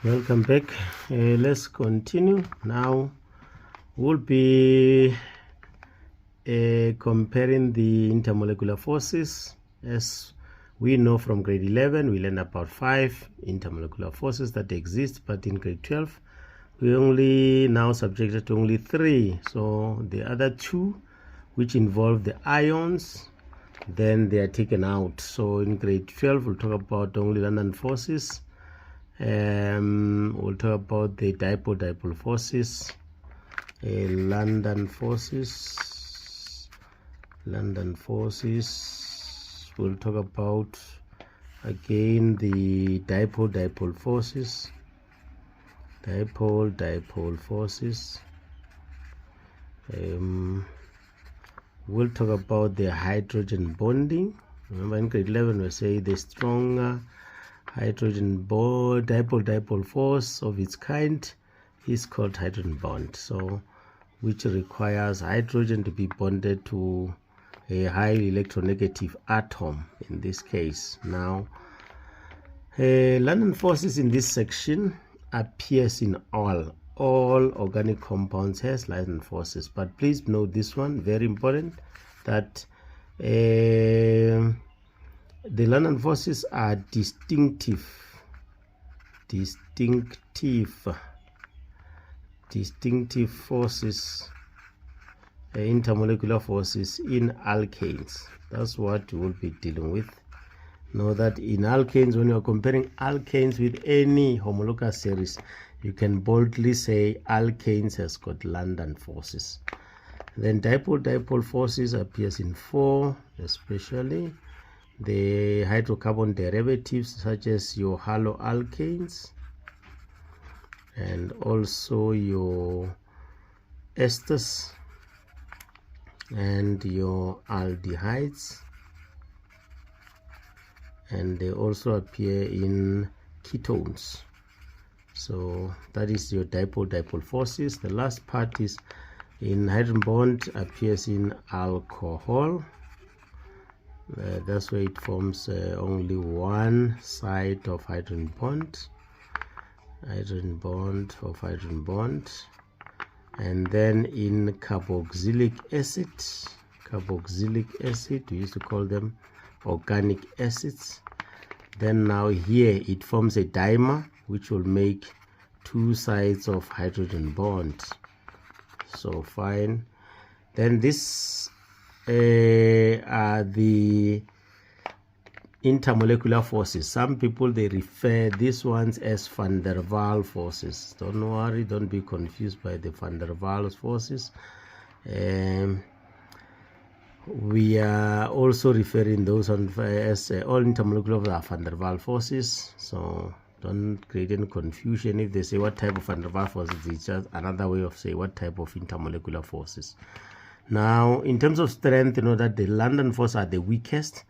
Welcome back. Let's continue. Now we'll be comparing the intermolecular forces. As we know from grade 11, we learned about 5 intermolecular forces that exist, but in grade 12 we only now subjected to only 3. So the other 2, which involve the ions, then they are taken out. So in grade 12 we'll talk about only London forces. We'll talk about the dipole forces, London forces. We'll talk about again the dipole forces, dipole forces. We'll talk about the hydrogen bonding. Remember in grade 11 we say the stronger hydrogen dipole force of its kind is called hydrogen bond, so which requires hydrogen to be bonded to a highly electronegative atom in this case. Now London forces in this section appears in all organic compounds has London forces, but please note this one, very important, that the London forces are distinctive forces, intermolecular forces in alkanes. That's what we'll be dealing with. Know that in alkanes, when you're comparing alkanes with any homologous series, you can boldly say alkanes has got London forces. Then dipole forces appears in 4, especially the hydrocarbon derivatives such as your haloalkanes and also your esters and your aldehydes, and they also appear in ketones. So that is your dipole forces. The last part is in hydrogen bond appears in alcohol. That's where it forms only one side of hydrogen bond, and then in carboxylic acid, we used to call them organic acids. Then now here it forms a dimer which will make 2 sides of hydrogen bond. So fine. Then this are the intermolecular forces. Some people, they refer these ones as van der Waals forces. Don't worry, don't be confused by the van der Waals forces. We are also referring those on as all intermolecular are van der Waals forces, so don't create any confusion. If they say what type of van der Waals forces, it's just another way of saying what type of intermolecular forces. Now, in terms of strength, you know that the London force are the weakest,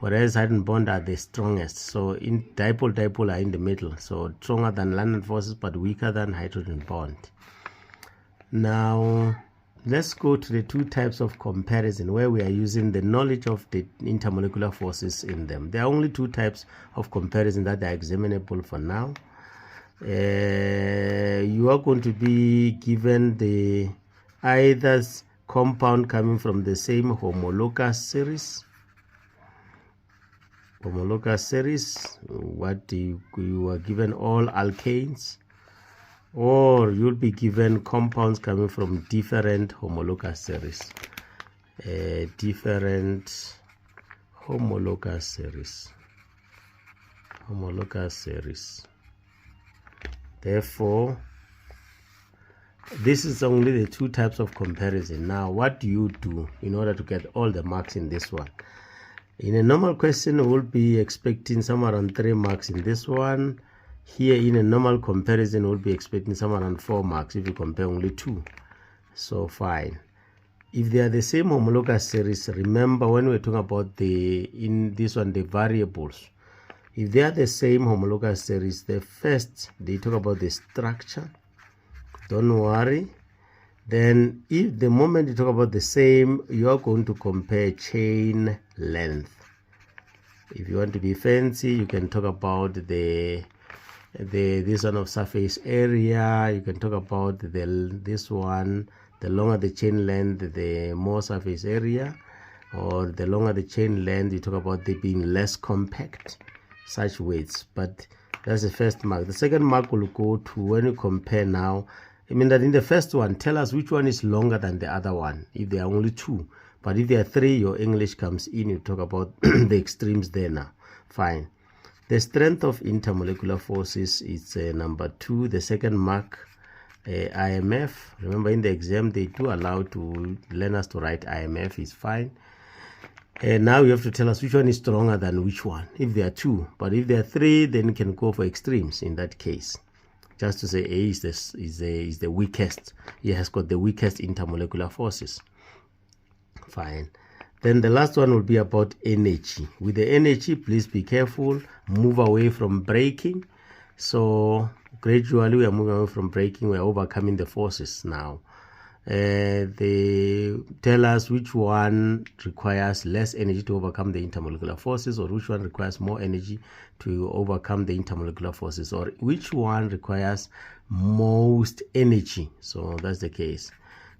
whereas hydrogen bond are the strongest. So in dipole are in the middle, so stronger than London forces but weaker than hydrogen bond. Now let's go to the 2 types of comparison where we are using the knowledge of the intermolecular forces in them. There are only 2 types of comparison that are examinable for now. You are going to be given the either compound coming from the same homologous series, what you are given all alkanes, or you'll be given compounds coming from different homologous series, homologous series. Therefore, this is only the 2 types of comparison. Now, what do you do in order to get all the marks in this one? In a normal question, we'll be expecting somewhere around 3 marks in this one. Here, in a normal comparison, we'll be expecting somewhere around 4 marks if you compare only 2. So, fine. If they are the same homologous series, remember when we're talking about in this one, the variables. If they are the same homologous series, they talk about the structure. Don't worry. Then if the moment you talk about the same, you are going to compare chain length. If you want to be fancy, you can talk about the this one of surface area. You can talk about this one. The longer the chain length, the more surface area, or the longer the chain length, you talk about they being less compact, such weights. But that's the first mark. The second mark will go to when you compare now. I mean that in the first one, tell us which one is longer than the other one, if there are only two. But if there are three, your English comes in, you talk about the extremes there now. Fine. The strength of intermolecular forces is number 2. The second mark, IMF. Remember in the exam, they do allow to learn us to write IMF, is fine. And now you have to tell us which one is stronger than which one, if there are two. But if there are three, then you can go for extremes in that case. Just to say A is the weakest. He has got the weakest intermolecular forces. Fine. Then the last one will be about energy. With the energy, please be careful. Move away from braking. So gradually we are moving away from braking. We are overcoming the forces now. They tell us which one requires less energy to overcome the intermolecular forces, or which one requires more energy to overcome the intermolecular forces, or which one requires most energy. So that's the case.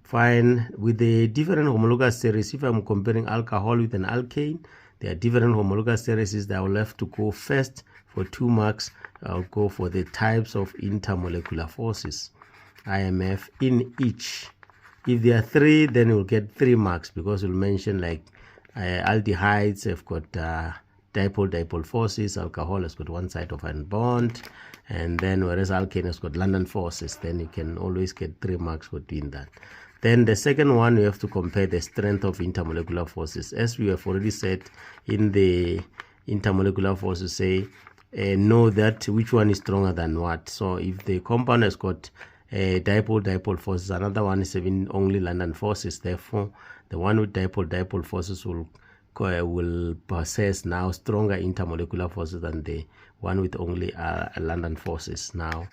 Fine. With the different homologous series, if I'm comparing alcohol with an alkane, there are different homologous series that I will have to go first. For 2 marks, I'll go for the types of intermolecular forces, IMF, in each. If there are 3, then we'll get 3 marks, because we'll mention like aldehydes have got dipole-dipole forces, alcohol has got one side of iron bond, and then whereas alkane has got London forces, then you can always get 3 marks for doing that. Then the second one, you have to compare the strength of intermolecular forces. As we have already said in the intermolecular forces, say know that which one is stronger than what. So if the compound has got dipole-dipole forces, another one is having only London forces, therefore the one with dipole-dipole forces will possess now stronger intermolecular forces than the one with only London forces. Now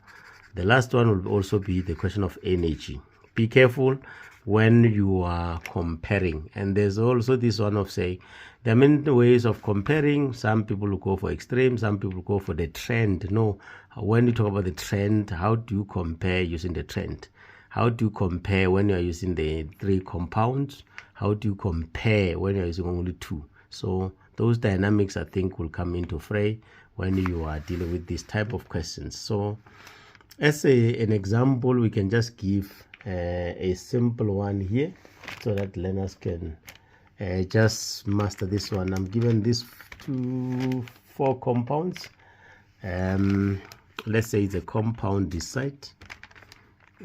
the last one will also be the question of energy. Be careful when you are comparing. And there's also this one of saying there are many ways of comparing. Some people will go for extreme, some people go for the trend. No, when you talk about the trend, how do you compare using the trend? How do you compare when you are using the 3 compounds? How do you compare when you are using only 2? So those dynamics, I think, will come into fray when you are dealing with this type of questions. So as an example, we can just give a simple one here so that learners can just master this one. I'm given this 4 compounds. Let's say it's a compound decide.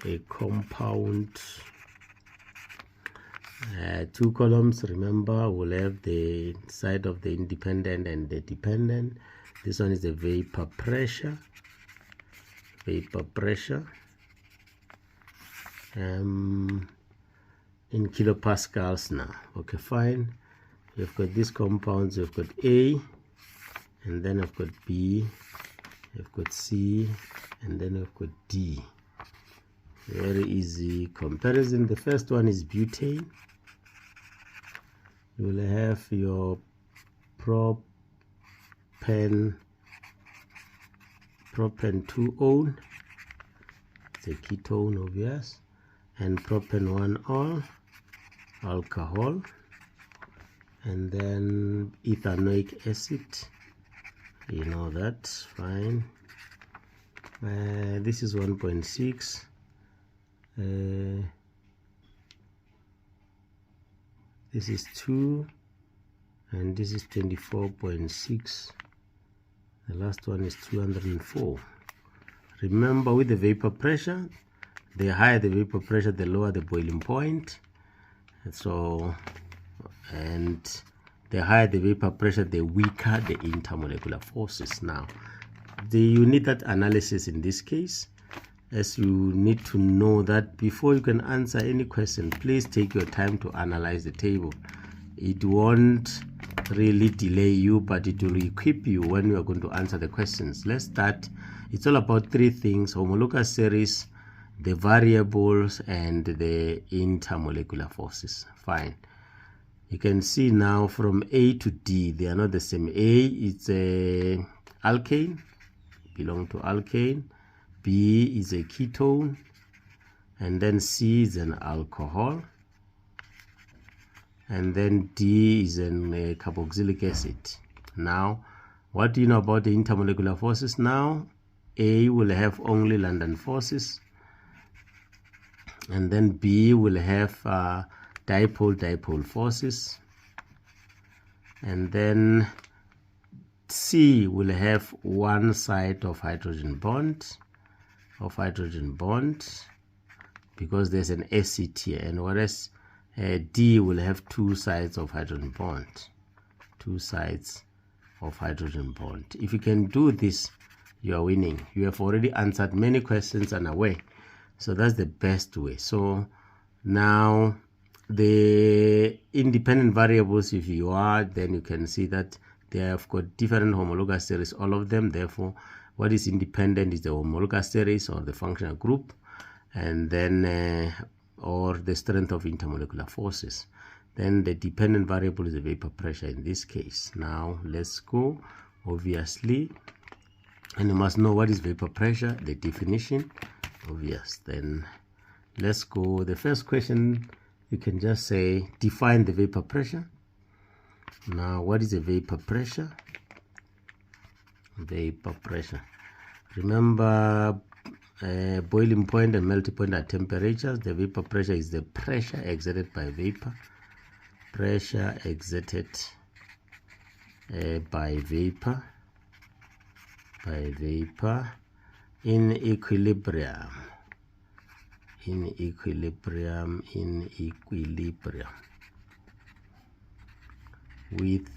A compound, 2 columns. Remember, we'll have the side of the independent and the dependent. This one is the vapor pressure. In kilopascals now. Okay, fine. We've got these compounds. We've got A, and then I've got B, I've got C, and then I've got D. Very easy comparison. The first one is butane. You will have your propane 2-ol, it's a ketone, obvious, and propane 1-ol, alcohol, and then ethanoic acid, you know that, fine. This is 1.6. This is 2, and this is 24.6. The last one is 204. Remember, with the vapor pressure, the higher the vapor pressure, the lower the boiling point. So, and the higher the vapor pressure, the weaker the intermolecular forces. Now, you need that analysis in this case, as you need to know that before you can answer any question, please take your time to analyze the table. It won't really delay you, but it will equip you when you are going to answer the questions. Let's start. It's all about 3 things: homologous series, the variables, and the intermolecular forces. Fine. You can see now from A to D, they are not the same. A is a alkane, belong to alkane, B is a ketone, and then C is an alcohol, and then D is an carboxylic acid. Now, what do you know about the intermolecular forces now? A will have only London forces, and then B will have dipole-dipole forces, and then C will have one side of hydrogen bond, because there's an acid here, and whereas D will have two sides of hydrogen bond, If you can do this, you are winning. You have already answered many questions unaware, so that's the best way. So now the independent variables, if you are, then you can see that they have got different homologous series, all of them. Therefore, what is independent is the homologous series or the functional group, and then or the strength of intermolecular forces. Then the dependent variable is the vapor pressure in this case. Now let's go, obviously, and you must know what is vapor pressure, the definition, obvious. Then let's go. The first question, you can just say define the vapor pressure. Now, what is a vapor pressure? Vapor pressure. Remember, boiling point and melting point are temperatures. The vapor pressure is the pressure exerted by vapor. Pressure exerted by vapor in equilibrium. With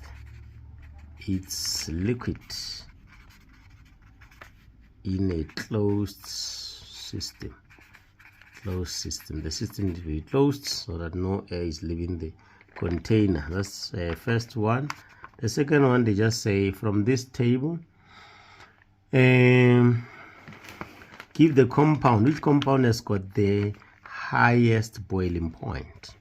its liquid in a closed system. The system needs to be closed so that no air is leaving the container. That's the first one. The second one, they just say from this table, give the compound. Which compound has got the highest boiling point?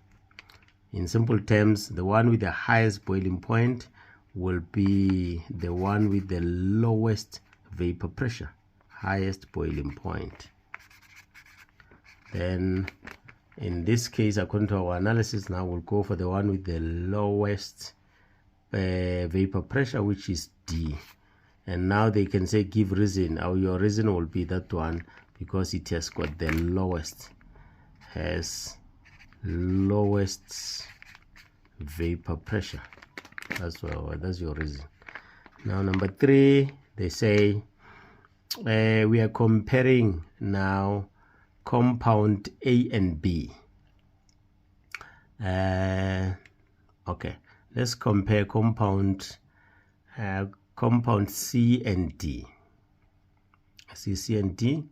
In simple terms, the one with the highest boiling point will be the one with the lowest vapor pressure, highest boiling point. Then in this case, according to our analysis, now we'll go for the one with the lowest vapor pressure, which is D. And now they can say give reason, or your reason will be that one because it has got the lowest vapor pressure. That's your reason. Now number 3, they say we are comparing now compound A and B. Okay, let's compare compound C and D. C and D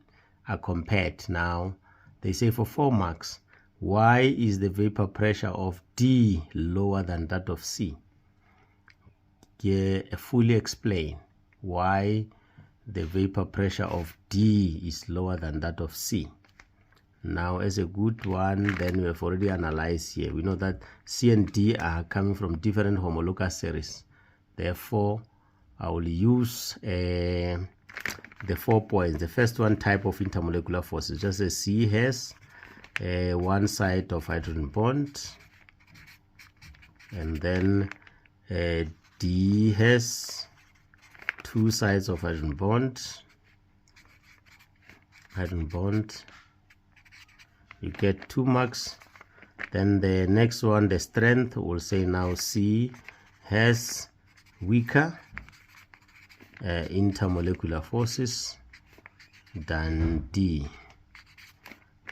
are compared. Now they say for 4 marks, why is the vapor pressure of D lower than that of C? Fully explain why the vapor pressure of D is lower than that of C. Now, as a good one, then we have already analyzed here. We know that C and D are coming from different homologous series. Therefore, I will use the 4 points. The first one, type of intermolecular forces. Just as C has one side of hydrogen bond, and then D has 2 sides of hydrogen bond. You get 2 marks. Then the next one, the strength, will say now C has weaker intermolecular forces than D.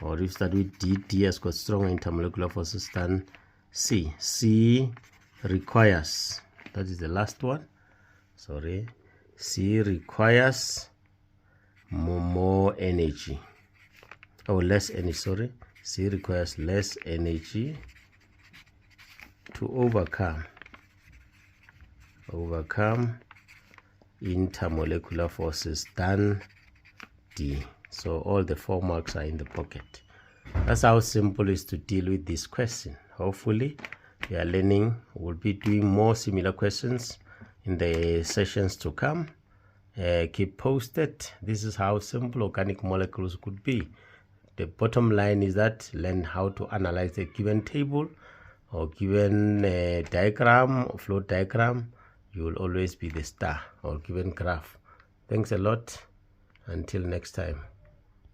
Or if start with D, D has got stronger intermolecular forces than C. C requires, that is the last one, sorry, C requires more energy, or less energy, sorry. C requires less energy to overcome intermolecular forces than D. So all the 4 marks are in the pocket. That's how simple it is to deal with this question. Hopefully you are learning. We'll be doing more similar questions in the sessions to come, Keep posted. This is how simple organic molecules could be. The bottom line is that learn how to analyze a given table or given diagram or flow diagram. You will always be the star, or given graph. Thanks a lot. Until next time.